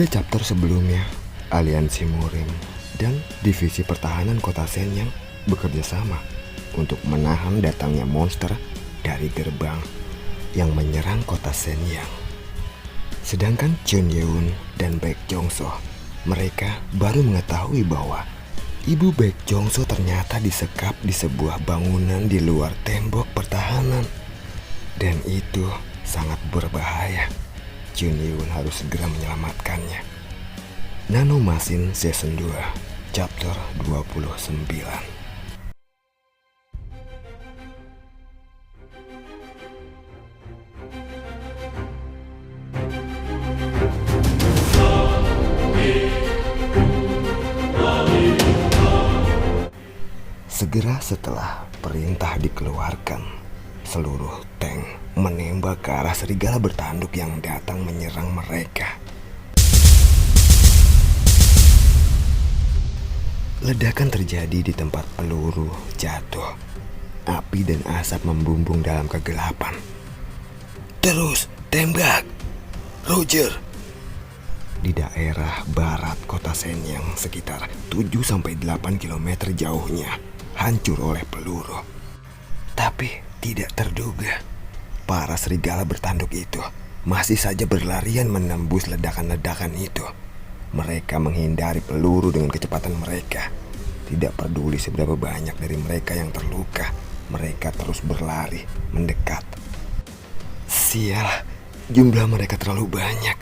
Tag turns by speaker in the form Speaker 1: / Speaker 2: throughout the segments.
Speaker 1: Pada chapter sebelumnya, Aliansi Murim dan Divisi Pertahanan Kota Shenyang bekerja sama untuk menahan datangnya monster dari gerbang yang menyerang kota Shenyang. Sedangkan Chun Yeun dan Baek Jongso, mereka baru mengetahui bahwa Ibu Baek Jongso ternyata disekap di sebuah bangunan di luar tembok pertahanan. Dan itu sangat berbahaya. Chun Yeun harus segera menyelamatkannya. Nanomasin Season 2 Chapter 29. Segera setelah perintah dikeluarkan, seluruh tank menembak ke arah serigala bertanduk yang datang menyerang mereka. Ledakan terjadi di tempat peluru jatuh. Api dan asap membumbung dalam kegelapan. Terus tembak, Roger! Di daerah barat kota Shenyang sekitar 7-8 km jauhnya hancur oleh peluru. Tapi tidak terduga, para serigala bertanduk itu masih saja berlarian menembus ledakan-ledakan itu. Mereka menghindari peluru dengan kecepatan mereka. Tidak peduli seberapa banyak dari mereka yang terluka, mereka terus berlari mendekat. Sial, jumlah mereka terlalu banyak.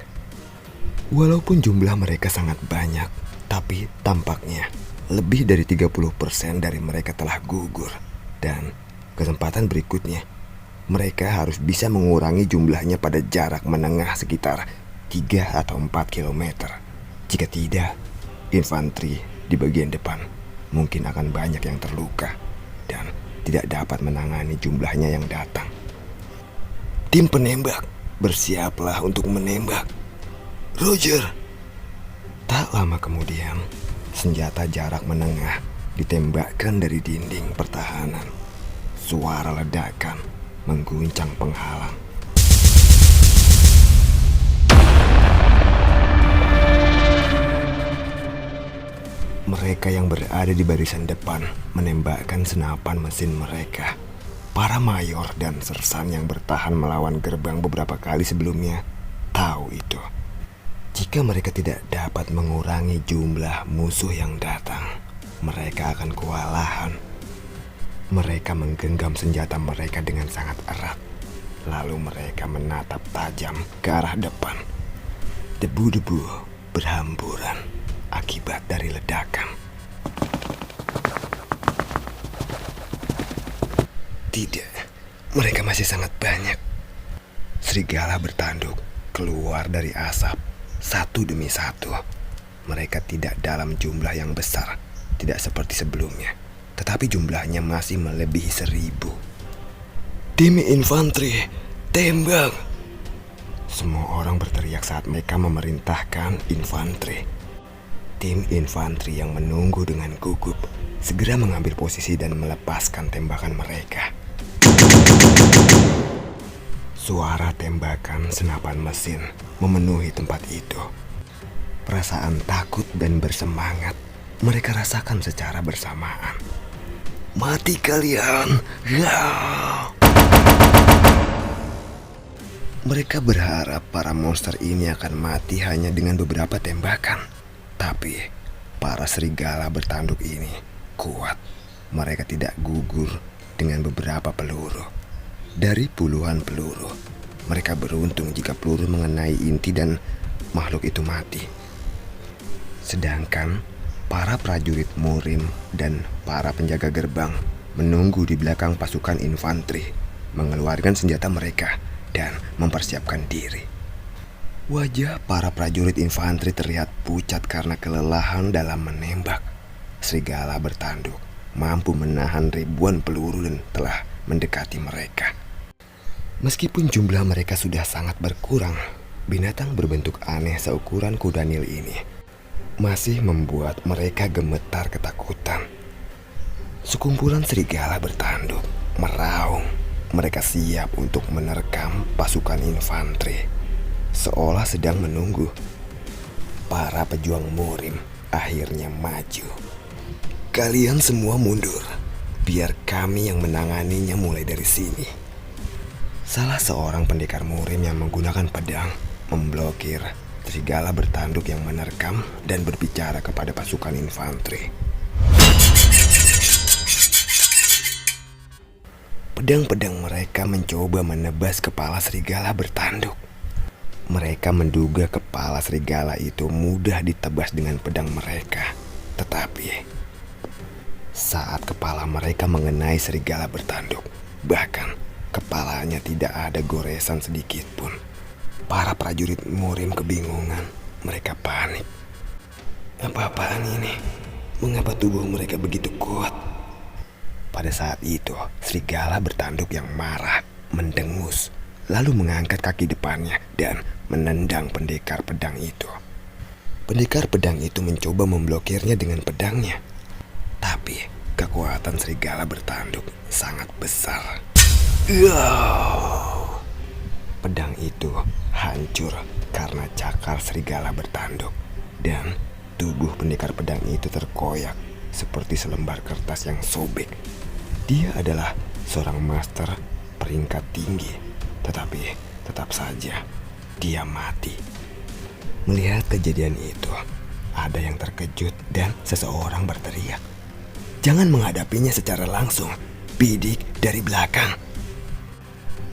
Speaker 1: Walaupun jumlah mereka sangat banyak, tapi tampaknya lebih dari 30% dari mereka telah gugur. Dan kesempatan berikutnya, mereka harus bisa mengurangi jumlahnya pada jarak menengah sekitar 3 atau 4 km. Jika tidak, infanteri di bagian depan mungkin akan banyak yang terluka dan tidak dapat menangani jumlahnya yang datang. Tim penembak, bersiaplah untuk menembak. Roger! Tak lama kemudian, senjata jarak menengah ditembakkan dari dinding pertahanan. Suara ledakan mengguncang penghalang. Mereka yang berada di barisan depan menembakkan senapan mesin mereka. Para mayor dan sersan yang bertahan melawan gerbang beberapa kali sebelumnya tahu itu. Jika mereka tidak dapat mengurangi jumlah musuh yang datang, mereka akan kewalahan. Mereka menggenggam senjata mereka dengan sangat erat. Lalu mereka menatap tajam ke arah depan. Debu-debu berhamburan akibat dari ledakan. Tidak, mereka masih sangat banyak. Serigala bertanduk keluar dari asap satu demi satu. Mereka tidak dalam jumlah yang besar, tidak seperti sebelumnya, tetapi jumlahnya masih melebihi 1000. Tim infanteri, tembak! Semua orang berteriak saat mereka memerintahkan infanteri. Tim infanteri yang menunggu dengan gugup segera mengambil posisi dan melepaskan tembakan mereka. Suara tembakan senapan mesin memenuhi tempat itu. Perasaan takut dan bersemangat mereka rasakan secara bersamaan. Mati kalian! Ya! Mereka berharap para monster ini akan mati hanya dengan beberapa tembakan. Tapi para serigala bertanduk ini kuat. Mereka tidak gugur dengan beberapa peluru. Dari puluhan peluru, mereka beruntung jika peluru mengenai inti dan makhluk itu mati. Sedangkan para prajurit Murim dan para penjaga gerbang menunggu di belakang pasukan infanteri, mengeluarkan senjata mereka dan mempersiapkan diri. Wajah para prajurit infanteri terlihat pucat karena kelelahan dalam menembak. Serigala bertanduk mampu menahan ribuan peluru dan telah mendekati mereka. Meskipun jumlah mereka sudah sangat berkurang, binatang berbentuk aneh seukuran kuda Nil ini masih membuat mereka gemetar ketakutan. Sekumpulan serigala bertanduk meraung. Mereka siap untuk menerkam pasukan infanteri, seolah sedang menunggu. para pejuang Murim akhirnya maju. Kalian semua mundur, biar kami yang menanganinya mulai dari sini. Salah seorang pendekar Murim yang menggunakan pedang memblokir serigala bertanduk yang menerkam dan berbicara kepada pasukan infanteri. Pedang-pedang mereka mencoba menebas kepala serigala bertanduk. Mereka menduga kepala serigala itu mudah ditebas dengan pedang mereka. Tetapi saat kepala mereka mengenai serigala bertanduk, bahkan kepalanya tidak ada goresan sedikit pun. Para prajurit Murim kebingungan. Mereka panik. Apa-apaan ini? Mengapa tubuh mereka begitu kuat? Pada saat itu, serigala bertanduk yang marah mendengus, lalu mengangkat kaki depannya dan menendang pendekar pedang itu. Pendekar pedang itu mencoba memblokirnya dengan pedangnya. Tapi kekuatan serigala bertanduk sangat besar. Pedang itu hancur karena cakar serigala bertanduk, dan tubuh pendekar pedang itu terkoyak seperti selembar kertas yang sobek. Dia adalah seorang master peringkat tinggi, tetapi tetap saja dia mati. Melihat kejadian itu, ada yang terkejut dan seseorang berteriak, "Jangan menghadapinya secara langsung, bidik dari belakang."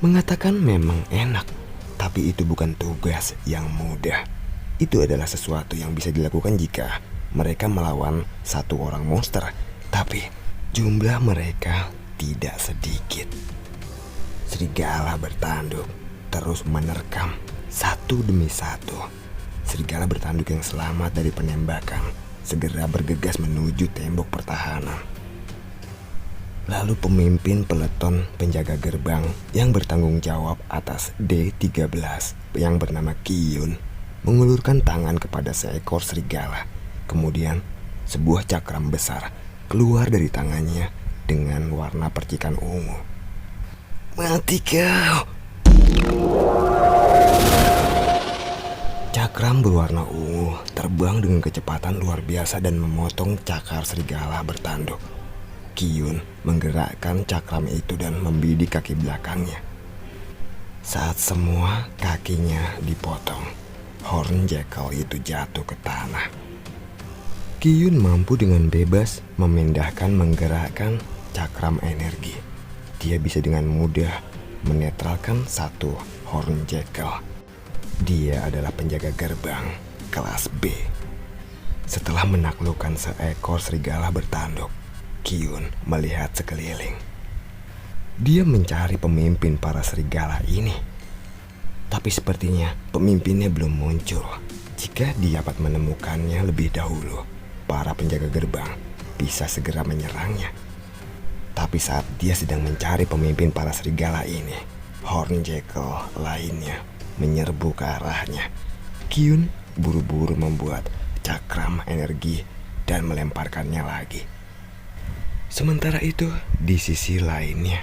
Speaker 1: Mengatakan memang enak, tapi itu bukan tugas yang mudah. Itu adalah sesuatu yang bisa dilakukan jika mereka melawan satu orang monster, tapi jumlah mereka tidak sedikit. Serigala bertanduk terus menerkam satu demi satu. Serigala bertanduk yang selamat dari penembakan segera bergegas menuju tembok pertahanan. Lalu pemimpin peleton penjaga gerbang yang bertanggung jawab atas D13 yang bernama Qiyun mengulurkan tangan kepada seekor serigala. Kemudian sebuah cakram besar keluar dari tangannya dengan warna percikan ungu. "Mati kau!" Cakram berwarna ungu terbang dengan kecepatan luar biasa dan memotong cakar serigala bertanduk. Qiyun menggerakkan cakram itu dan membidik kaki belakangnya. Saat semua kakinya dipotong, Hornjekkal itu jatuh ke tanah. Qiyun mampu dengan bebas menggerakkan cakram energi. Dia bisa dengan mudah menetralkan satu Hornjekkal. Dia adalah penjaga gerbang kelas B. Setelah menaklukkan seekor serigala bertanduk, Qiyun melihat sekeliling. Dia mencari pemimpin para serigala ini. Tapi sepertinya pemimpinnya belum muncul. Jika dia dapat menemukannya lebih dahulu, para penjaga gerbang bisa segera menyerangnya. Tapi saat dia sedang mencari pemimpin para serigala ini, Hornjekkal lainnya menyerbu ke arahnya. Qiyun buru-buru membuat cakram energi dan melemparkannya lagi. Sementara itu, di sisi lainnya,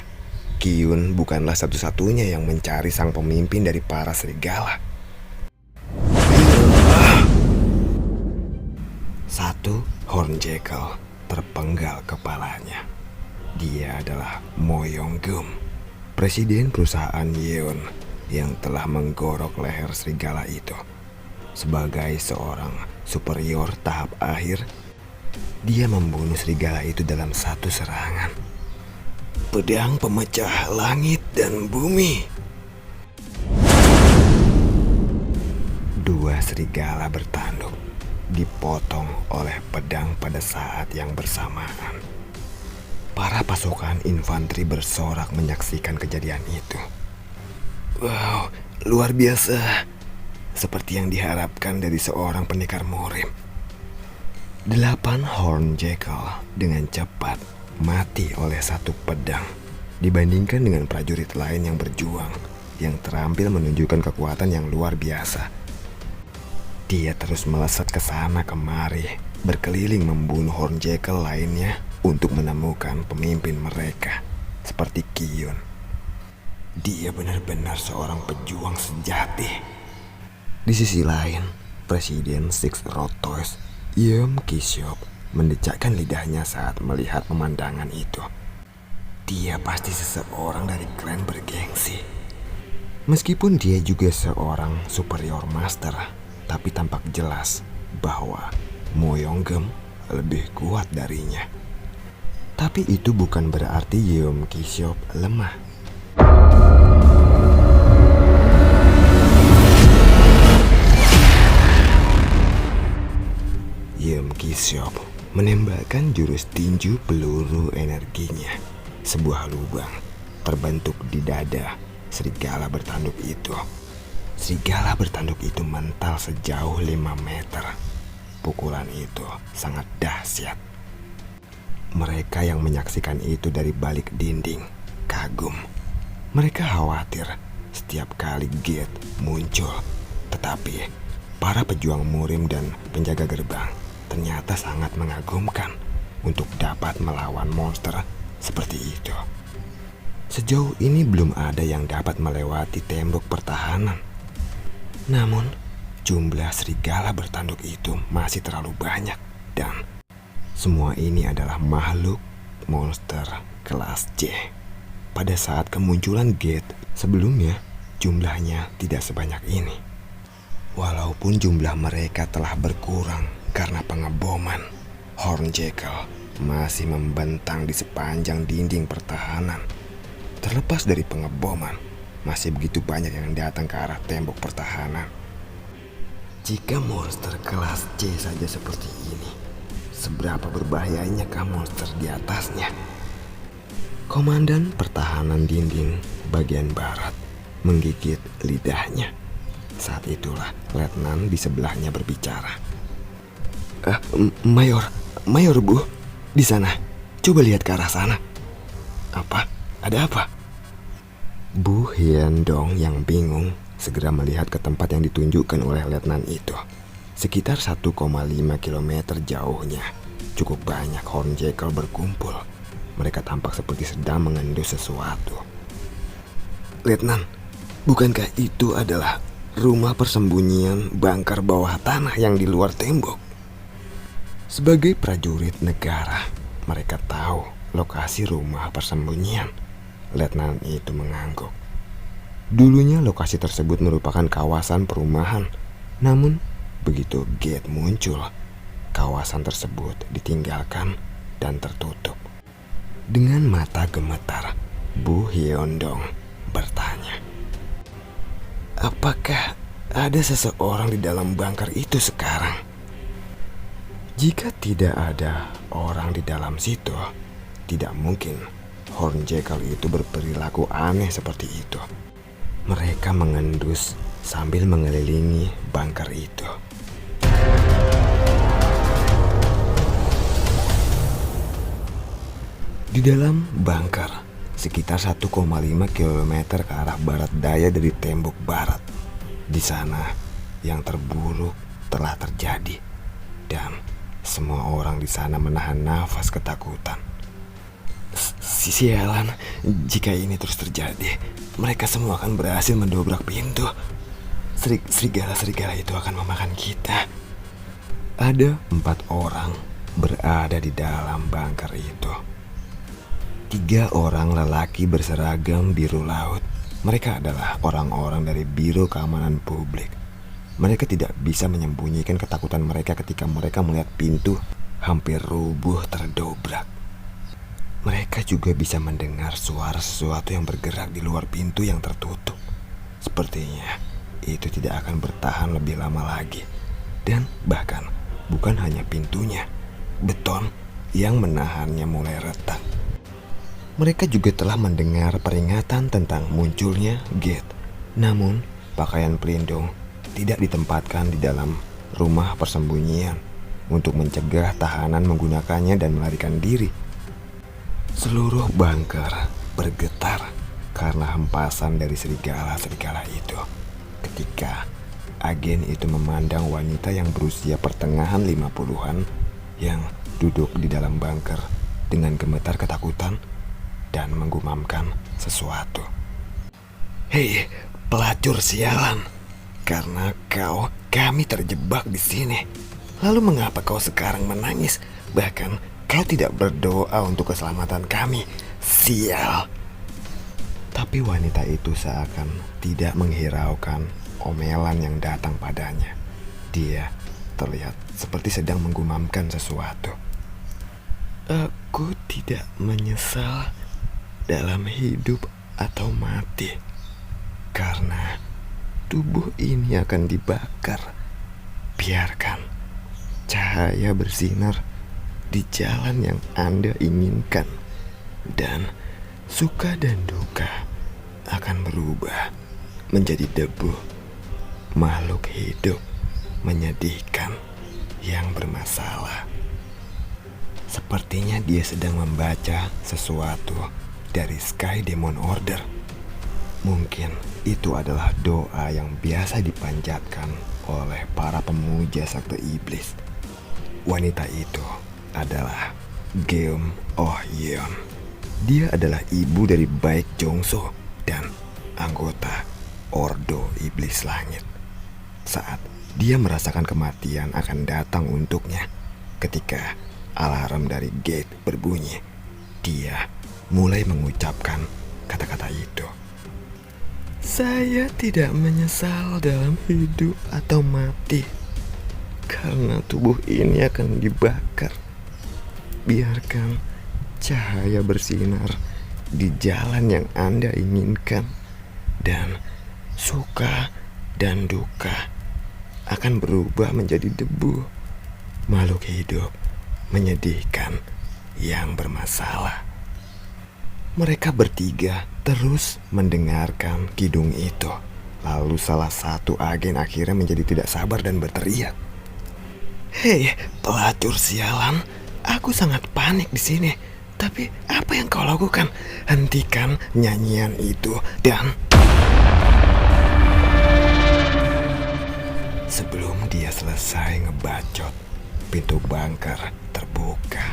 Speaker 1: Qiyun bukanlah satu-satunya yang mencari sang pemimpin dari para serigala. Satu Hornjekkal terpenggal kepalanya. Dia adalah Mo Yonggum, presiden perusahaan Yeon yang telah menggorok leher serigala itu. Sebagai seorang superior tahap akhir, dia membunuh serigala itu dalam satu serangan. Pedang pemecah langit dan bumi. Dua serigala bertanduk dipotong oleh pedang pada saat yang bersamaan. Para pasukan infanteri bersorak menyaksikan kejadian itu. Wow, luar biasa. Seperti yang diharapkan dari seorang pendekar Murim. 8 Hornjekkal dengan cepat mati oleh satu pedang dibandingkan dengan prajurit lain yang berjuang, yang terampil menunjukkan kekuatan yang luar biasa. Dia terus melesat ke sana kemari, berkeliling membunuh Hornjekkal lainnya untuk menemukan pemimpin mereka, seperti Qiyun. Dia benar-benar seorang pejuang sejati. Di sisi lain, Presiden Six Rotois, Yeom Ki-seop, mendecakkan lidahnya saat melihat pemandangan itu. Dia pasti seseorang dari klan bergengsi. Meskipun dia juga seorang superior master, tapi tampak jelas bahwa Mo Yong-geum lebih kuat darinya. Tapi itu bukan berarti Yeom Ki-seop lemah. Yeom Ki-seop menembakkan jurus tinju peluru energinya. Sebuah lubang terbentuk di dada serigala bertanduk itu. Serigala bertanduk itu mental sejauh 5 meter. Pukulan itu sangat dahsyat. Mereka yang menyaksikan itu dari balik dinding kagum. Mereka khawatir setiap kali Gate muncul. Tetapi para pejuang murim dan penjaga gerbang ternyata sangat mengagumkan untuk dapat melawan monster seperti itu. Sejauh ini belum ada yang dapat melewati tembok pertahanan. Namun, jumlah serigala bertanduk itu masih terlalu banyak dan semua ini adalah makhluk monster kelas C. Pada saat kemunculan Gate sebelumnya, jumlahnya tidak sebanyak ini. Walaupun jumlah mereka telah berkurang karena pengeboman, Hornjackal masih membentang di sepanjang dinding pertahanan. Terlepas dari pengeboman, masih begitu banyak yang datang ke arah tembok pertahanan. Jika monster kelas C saja seperti ini, seberapa berbahayanyakah monster di atasnya? Komandan pertahanan dinding bagian barat menggigit lidahnya. Saat itulah letnan di sebelahnya berbicara. Mayor Bu, di sana. Coba lihat ke arah sana. Apa? Ada apa? Bu Hyendong yang bingung segera melihat ke tempat yang ditunjukkan oleh letnan itu. Sekitar 1,5 km jauhnya, cukup banyak Hornjackal berkumpul. Mereka tampak seperti sedang mengendus sesuatu. Letnan, bukankah itu adalah rumah persembunyian bangkar bawah tanah yang di luar tembok? Sebagai prajurit negara, mereka tahu lokasi rumah persembunyian. Letnan itu mengangguk. Dulunya lokasi tersebut merupakan kawasan perumahan. Namun, begitu Gate muncul, kawasan tersebut ditinggalkan dan tertutup. Dengan mata gemetar, Bu Hyendong bertanya, apakah ada seseorang di dalam bangkar itu sekarang? Jika tidak ada orang di dalam situ, tidak mungkin Hornjackal itu berperilaku aneh seperti itu. Mereka mengendus sambil mengelilingi bangkar itu. Di dalam bangkar, sekitar 1,5 km ke arah barat daya dari tembok barat. Di sana, yang terburuk telah terjadi. Dan semua orang di sana menahan nafas ketakutan. Sialan, jika ini terus terjadi, mereka semua akan berhasil mendobrak pintu. Serigala-serigala itu akan memakan kita. Ada 4 orang berada di dalam bangkar itu. 3 orang lelaki berseragam biru laut. Mereka adalah orang-orang dari Biro Keamanan Publik. Mereka tidak bisa menyembunyikan ketakutan mereka ketika mereka melihat pintu hampir rubuh terdobrak. Mereka juga bisa mendengar suara sesuatu yang bergerak di luar pintu yang tertutup. Sepertinya itu tidak akan bertahan lebih lama lagi. Dan bahkan bukan hanya pintunya, beton yang menahannya mulai retak. Mereka juga telah mendengar peringatan tentang munculnya Gate. Namun pakaian pelindung tidak ditempatkan di dalam rumah persembunyian untuk mencegah tahanan menggunakannya dan melarikan diri. Seluruh bangkar bergetar karena hempasan dari serigala-serigala itu. Ketika agen itu memandang wanita yang berusia pertengahan 50-an yang duduk di dalam bangkar dengan gemetar ketakutan dan menggumamkan sesuatu. Hei, pelacur sialan, Karena kami terjebak di sini. Lalu mengapa kau sekarang menangis? Bahkan kau tidak berdoa untuk keselamatan kami. Sial. Tapi wanita itu seakan tidak menghiraukan omelan yang datang padanya. Dia terlihat seperti sedang menggumamkan sesuatu. Aku tidak menyesal dalam hidup atau mati, karena tubuh ini akan dibakar. Biarkan cahaya bersinar di jalan yang Anda inginkan, dan suka dan duka akan berubah menjadi debu. Makhluk hidup menyedihkan yang bermasalah. Sepertinya dia sedang membaca sesuatu dari Sky Demon Order. Mungkin itu adalah doa yang biasa dipanjatkan oleh para pemuja sakti iblis. Wanita itu adalah Geum Oh Yeon. Dia adalah ibu dari Baek Jongso dan anggota Ordo Iblis Langit. Saat dia merasakan kematian akan datang untuknya, ketika alarm dari gate berbunyi, dia mulai mengucapkan kata-kata itu. Saya tidak menyesal dalam hidup atau mati, karena tubuh ini akan dibakar. Biarkan cahaya bersinar di jalan yang Anda inginkan, dan suka dan duka akan berubah menjadi debu. Makhluk hidup menyedihkan yang bermasalah. Mereka bertiga terus mendengarkan kidung itu. Lalu salah satu agen akhirnya menjadi tidak sabar dan berteriak. Hei, pelacur sialan, aku sangat panik di sini. Tapi apa yang kau lakukan? Hentikan nyanyian itu dan... Sebelum dia selesai ngebacot, pintu bunker terbuka.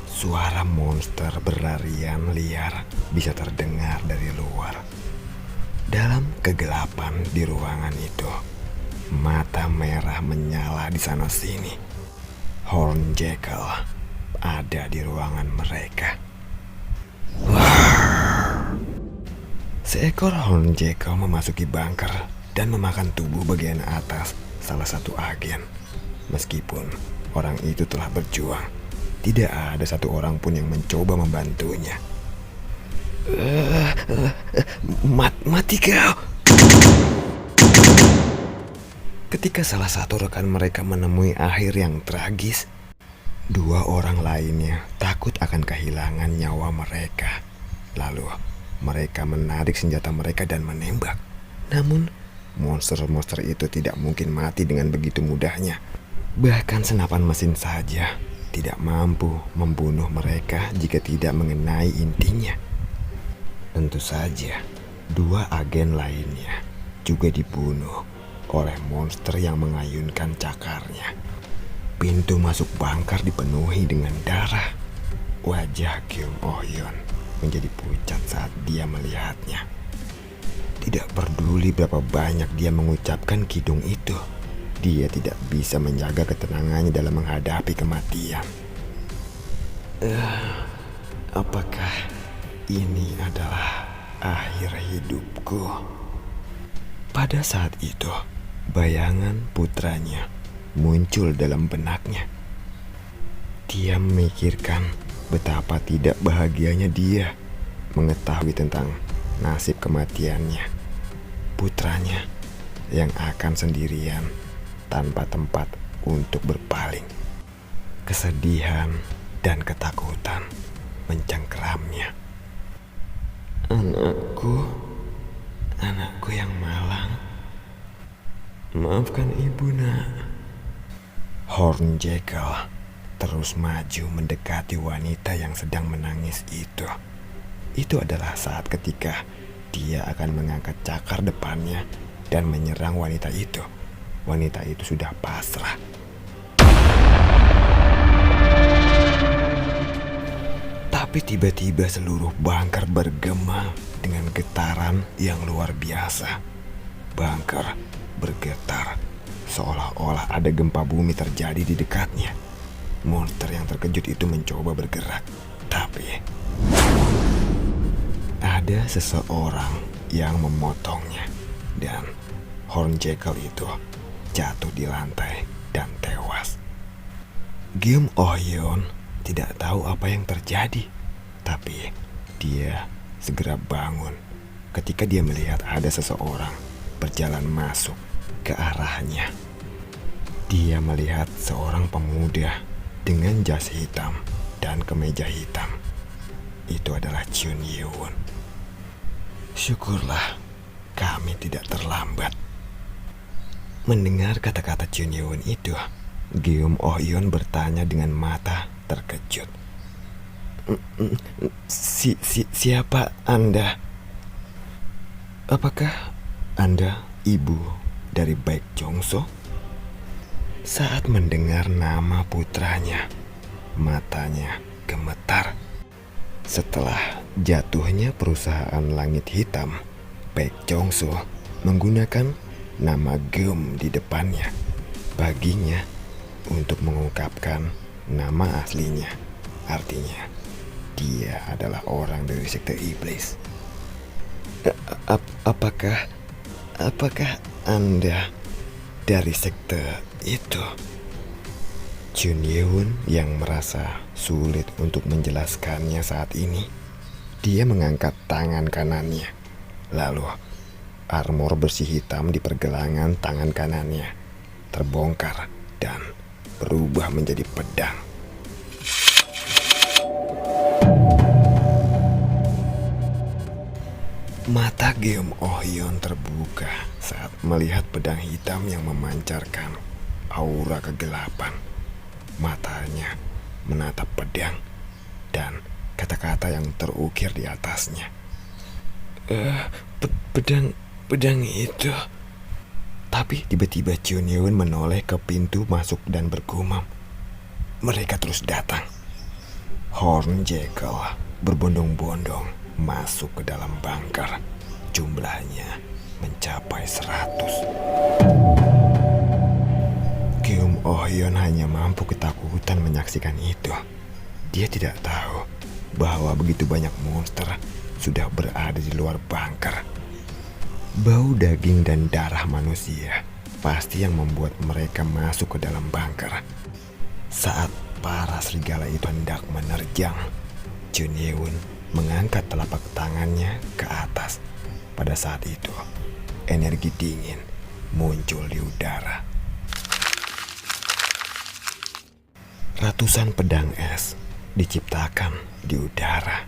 Speaker 1: Suara monster berlarian liar bisa terdengar dari luar. Dalam kegelapan di ruangan itu, mata merah menyala di sana-sini. Hornjackal ada di ruangan mereka. Seekor Hornjackal memasuki bunker dan memakan tubuh bagian atas salah satu agen. Meskipun orang itu telah berjuang, tidak ada satu orang pun yang mencoba membantunya. Mati kau! Ketika salah satu rekan mereka menemui akhir yang tragis, dua orang lainnya takut akan kehilangan nyawa mereka. Lalu mereka menarik senjata mereka dan menembak. Namun monster-monster itu tidak mungkin mati dengan begitu mudahnya. Bahkan senapan mesin saja tidak mampu membunuh mereka jika tidak mengenai intinya. Tentu saja dua agen lainnya juga dibunuh oleh monster yang mengayunkan cakarnya. Pintu masuk bunker dipenuhi dengan darah. Wajah Geum Oh Yeon menjadi pucat saat dia melihatnya. Tidak peduli berapa banyak dia mengucapkan kidung itu, dia tidak bisa menjaga ketenangannya dalam menghadapi kematian. Apakah ini adalah akhir hidupku? Pada saat itu, bayangan putranya muncul dalam benaknya. Dia memikirkan betapa tidak bahagianya dia mengetahui tentang nasib kematiannya. Putranya yang akan sendirian tanpa tempat untuk berpaling. Kesedihan dan ketakutan mencengkeramnya. Anakku yang malang. Maafkan ibu, nak. Hornjackal terus maju mendekati wanita yang sedang menangis itu. Itu adalah saat ketika dia akan mengangkat cakar depannya dan menyerang wanita itu. Wanita itu sudah pasrah. Tapi tiba-tiba seluruh bunker bergema dengan getaran yang luar biasa. Bunker bergetar, seolah-olah ada gempa bumi terjadi di dekatnya. Monster yang terkejut itu mencoba bergerak, tapi ada seseorang yang memotongnya, dan Hornjackal itu jatuh di lantai dan tewas. Geum Ohyeon tidak tahu apa yang terjadi, tapi dia segera bangun ketika dia melihat ada seseorang berjalan masuk ke arahnya. Dia melihat seorang pemuda dengan jas hitam dan kemeja hitam. Itu adalah Chun Ye-won. Syukurlah kami tidak terlambat. Mendengar kata-kata Chun Ye-won itu, Geum Ohyeon bertanya dengan mata terkejut. Siapa Anda? Apakah Anda ibu dari Baek Jongso? Saat mendengar nama putranya, matanya gemetar. Setelah jatuhnya perusahaan langit hitam, Baek Jongso menggunakan nama Geum di depannya baginya untuk mengungkapkan nama aslinya. Artinya, dia adalah orang dari sekte iblis. Apakah Anda dari sekte itu? Chun Ye-won yang merasa sulit untuk menjelaskannya saat ini, dia mengangkat tangan kanannya. Lalu, armor bersih hitam di pergelangan tangan kanannya terbongkar dan berubah menjadi pedang. Mata Geum Ohyeon terbuka saat melihat pedang hitam yang memancarkan aura kegelapan. Matanya menatap pedang dan kata-kata yang terukir di atasnya. Pedang itu. Tapi tiba-tiba Chun Ye-won menoleh ke pintu masuk dan bergumam. Mereka terus datang. Hornjackal berbondong-bondong masuk ke dalam bunker. Jumlahnya mencapai 100. Geum Ohyeon hanya mampu ketakutan menyaksikan itu. Dia tidak tahu bahwa begitu banyak monster sudah berada di luar bunker. Bau daging dan darah manusia pasti yang membuat mereka masuk ke dalam bunker. Saat para serigala itu hendak menerjang, Chun Ye-won mengangkat telapak tangannya ke atas. Pada saat itu, energi dingin muncul di udara. Ratusan pedang es diciptakan di udara.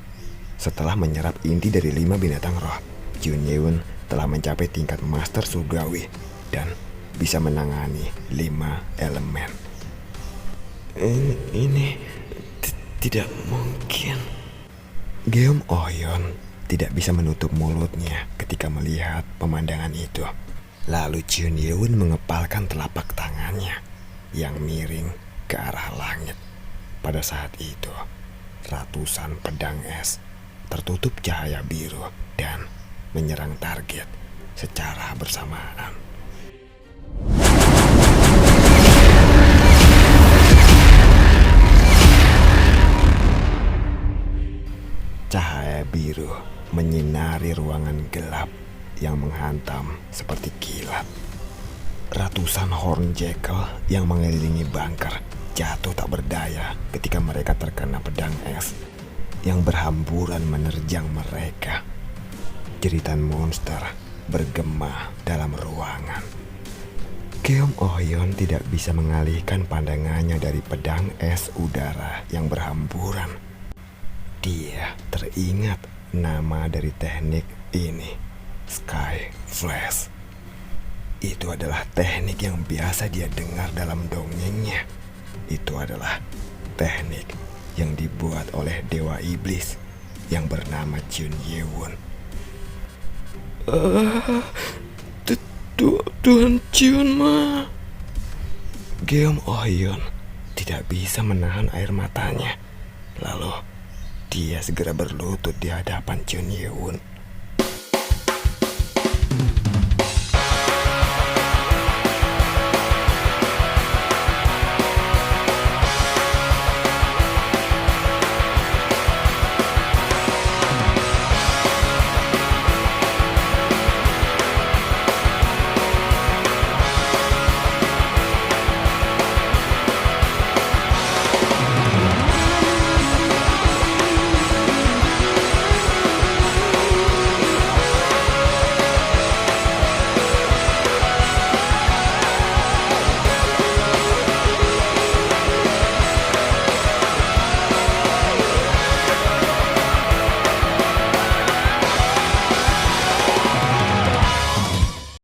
Speaker 1: Setelah menyerap inti dari 5 binatang roh, Chun Ye-won telah mencapai tingkat master surgawi dan bisa menangani 5 elemen. Ini tidak mungkin. Geum Ohyeon tidak bisa menutup mulutnya ketika melihat pemandangan itu. Lalu Chun Ye-won mengepalkan telapak tangannya yang miring ke arah langit. Pada saat itu, ratusan pedang es tertutup cahaya biru dan menyerang target secara bersamaan. Cahaya biru menyinari ruangan gelap yang menghantam seperti kilat. Ratusan Hornjackal yang mengelilingi bunker jatuh tak berdaya ketika mereka terkena pedang es yang berhamburan menerjang mereka. Jeritan monster bergema dalam ruangan. Geum Ohyeon tidak bisa mengalihkan pandangannya dari pedang es udara yang berhamburan. Dia teringat nama dari teknik ini, Sky Flash. Itu adalah teknik yang biasa dia dengar dalam dongengnya. Itu adalah teknik yang dibuat oleh dewa iblis yang bernama Chun Ye-won. Tuan Chun Ma. Geum Ohyeon tidak bisa menahan air matanya. Lalu dia segera berlutut di hadapan Chun Ye-won.